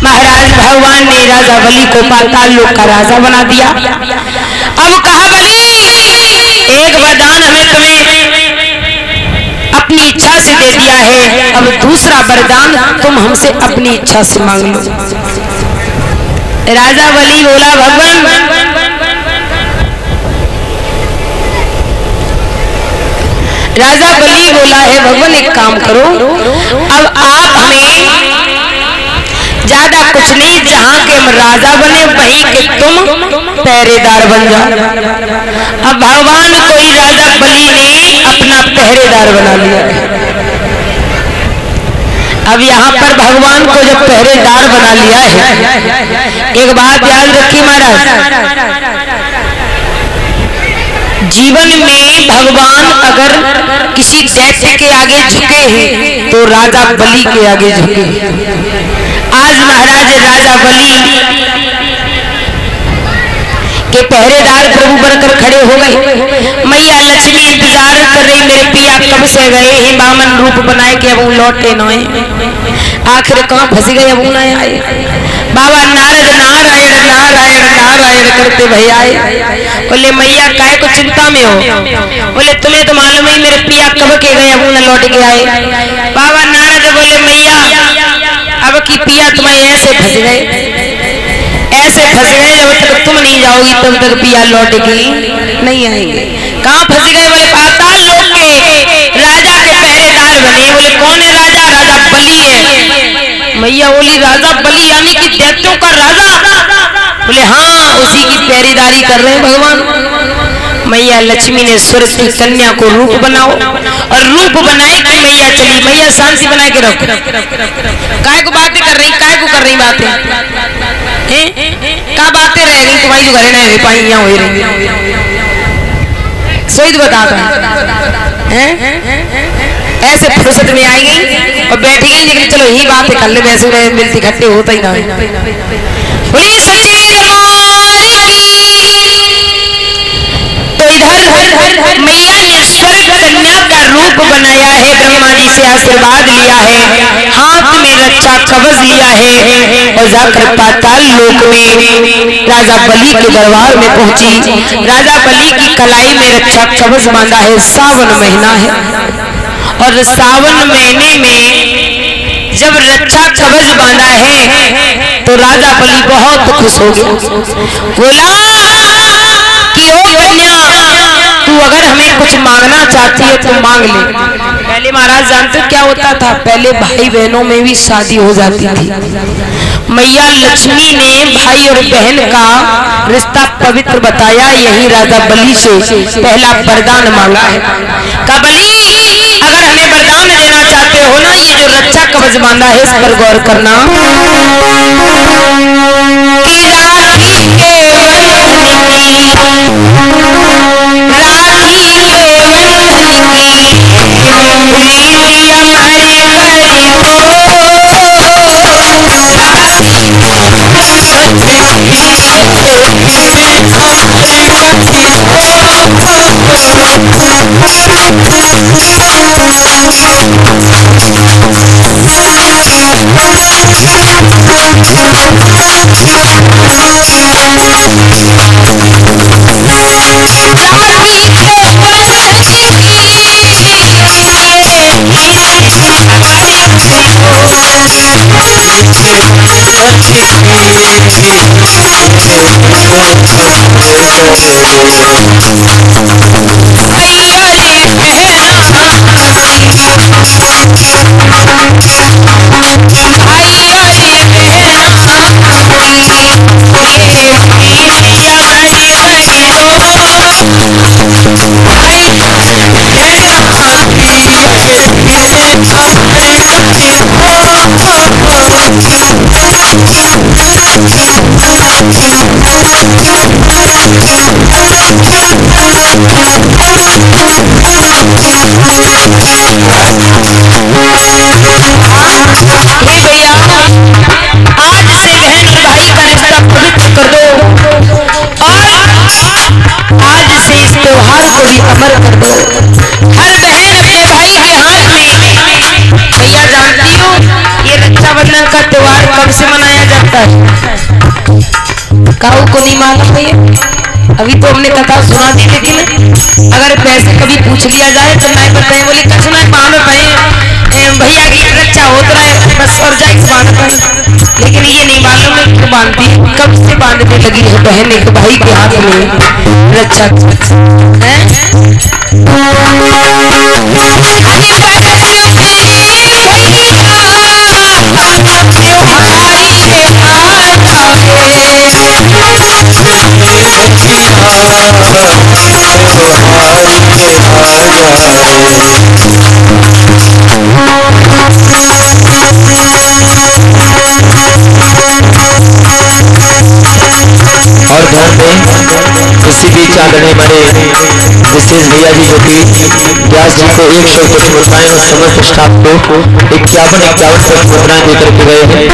महाराज भगवान ने राजा बलि को पाताल लोक का राजा बना दिया। अब कहा बलि एक वरदान हमें तुम्हें अपनी इच्छा से दे दिया है, अब दूसरा वरदान तुम हमसे अपनी इच्छा से मांग लो। राजा बलि बोला भगवान राजा बलि बोला है भगवान एक काम करो, अब आप हमें ज्यादा कुछ नहीं, जहां के हम राजा बने वहीं के तुम पहरेदार बन जाओ। अब भगवान कोई राजा बलि ने अपना पहरेदार बना लिया। अब यहाँ पर भगवान को जब पहरेदार बना लिया है, एक बात याद रखिए महाराज, जीवन में भगवान अगर किसी दैत्य के आगे झुके हैं तो राजा बलि के आगे झुके। आज महाराज राजा बलि के पहरेदार प्रभु बनकर खड़े हो गए। मैया लक्ष्मी इंतजार कर रही, मेरे पिया कब से गए हैं बामन रूप बनाए के अब लौटे न आखिर कहाँ फंस गए अब न आए। बाबा नारद नारायण नारायण नारायण करते भैया आए। बोले मैया काहे को चिंता में हो? बोले तुम्हें तो मालूम ही मेरे पिया कब के गए अब न लौट के आए। बाबा नारद बोले मैया अब की पिया तुम्हें ऐसे फंस गए, ऐसे फंस गए, जब तक तुम नहीं जाओगी तब तक पिया लौट के नहीं आएंगे। कहाँ फंस गए? बोले पाताल लोक के राजा के पहरेदार बने। बोले कौन है राजा? राजा बलि है। मैया बोली राजा बलि यानी कि दैत्यों का राजा? बोले हाँ, उसी की पहरेदारी कर रहे हैं भगवान। मैया लक्ष्मी ने स्वर्ग की कन्या को रूप बनाओ, और रूप बनाए कि मैया चली। मैया शांति बना के रखो, काय को बातें कर रही, काय को कर रही बातें, क्या बातें रह गई तुम्हारी जो घरे नहीं पाई यहाँ हो रही सोई तो बताता है। ऐसे फुर्सत में आई गई और बैठी गई, लेकिन चलो यही बातें कर ले, वैसे मिलती इकट्ठे होता ही ना। बोली सच्ची तो इधर मैया ने स्वर्ग कन्या का रूप बनाया है, ब्रह्मा जी से आशीर्वाद लिया है, हाथ में रक्षा कवच लिया है और जाकर पाताल लोक में राजा बलि के दरबार में पहुंची। राजा बलि की कलाई में रक्षा कवच बांधा है। सावन महीना है और सावन महीने में जब रक्षा कवच बांधा है तो राजा बलि बहुत खुश हो गया। बोला कि ओ कन्या, तू अगर हमें कुछ मांगना चाहती है तो मांग ले। पहले महाराज जानते क्या होता था? पहले भाई बहनों में भी शादी हो जाती थी। मैया लक्ष्मी ने भाई और बहन का रिश्ता पवित्र बताया, यही राजा बलि से पहला वरदान मांगा है। कहा बलि अगर हमें वरदान देना चाहते हो ना, ये जो रक्षा कवच बांधा है इस पर गौर करना। काऊ को नहीं मालूम है, अभी तो हमने कथा सुना दी, लेकिन अगर पैसे कभी पूछ लिया जाए तो मैं बताए बोली क्या सुना बांध पाए भैया की रक्षा होता है बस और जाए बांध पाए, लेकिन ये नहीं मालूम है क्यों बांधती, कब से बांधने लगी है बहन एक भाई के हाथ में रक्षा है। और ध्यान दें इसी बीच आदरणीय हमारे विशेष भैया जी जो कि व्यास जी को 100 कुछ मुद्राएं और समस्त स्टाफ को 51 कुछ मुद्राएं देकर के गए हैं।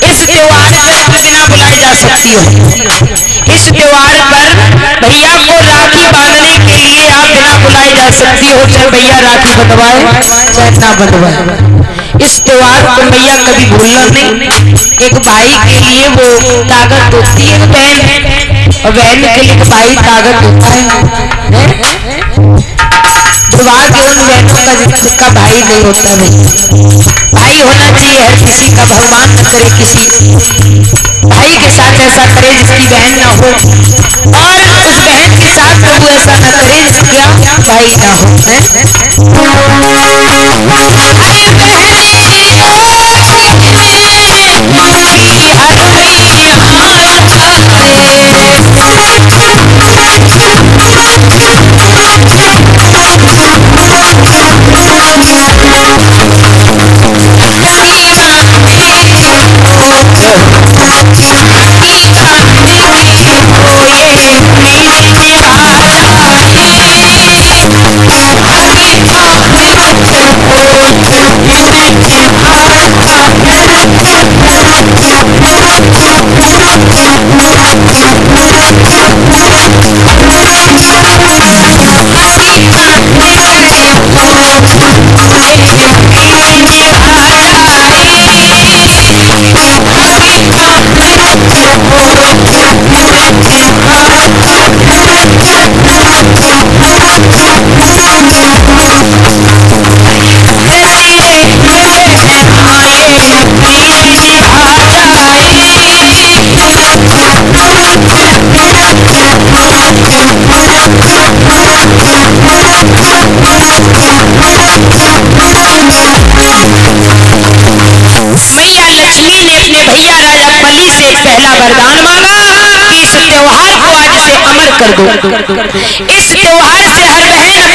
इस त्योहार पर बिना बुलाए जा सकती हो। इस त्योहार पर भैया को राखी बांधने के लिए आप बिना बुलाए जा सकती हो, चाहे भैया राखी बंधवाए चाहे ना बंधवाए। इस त्योहार को भैया कभी भूलना नहीं। एक भाई के लिए वो ताकत होती है बहन, और बहन के लिए भाई ताकत होता है। दुर्भाग्य उन बहनों का जिसका भाई नहीं होता। नहीं, भाई होना चाहिए हर किसी का। भगवान न करे किसी भाई के साथ ऐसा करे जिसकी बहन ना हो, और उस बहन के साथ प्रभु ऐसा न करे जिसका भाई ना हो। भैया राजा बलि से पहला वरदान मांगा कि इस त्योहार को आज से अमर कर कर दो। इस त्योहार से हर बहन